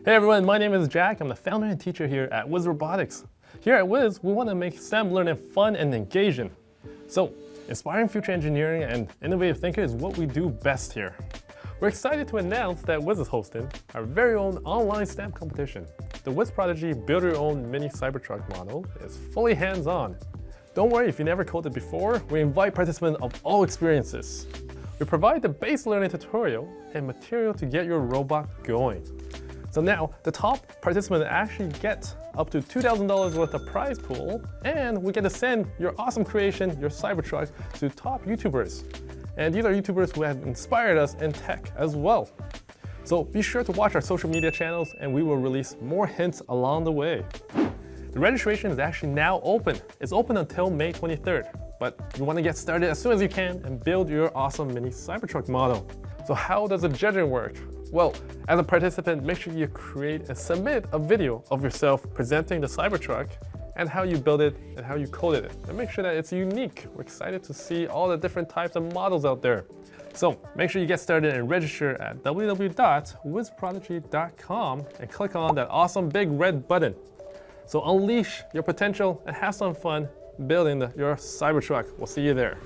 Hey everyone, my name is Jack. I'm the founder and teacher here at Wiz Robotics. Here at Wiz, we want to make STEM learning fun and engaging. So, inspiring future engineering and innovative thinking is what we do best here. We're excited to announce that Wiz is hosting our very own online STEM competition. The Wiz Prodigy Build Your Own Mini Cybertruck model is fully hands-on. Don't worry if you never coded before, we invite participants of all experiences. We provide the base learning tutorial and material to get your robot going. So now, the top participants actually get up to $2,000 worth of prize pool, and we get to send your awesome creation, your Cybertruck, to top YouTubers. And these are YouTubers who have inspired us in tech as well. So be sure to watch our social media channels, and we will release more hints along the way. The registration is actually now open. It's open until May 23rd, but you want to get started as soon as you can and build your awesome Mini Cybertruck model. So how does the judging work? Well, as a participant, make sure you create and submit a video of yourself presenting the Cybertruck and how you built it and how you coded it. And make sure that it's unique. We're excited to see all the different types of models out there. So make sure you get started and register at www.wizprodigy.com and click on that awesome big red button. So unleash your potential and have some fun building your Cybertruck. We'll see you there.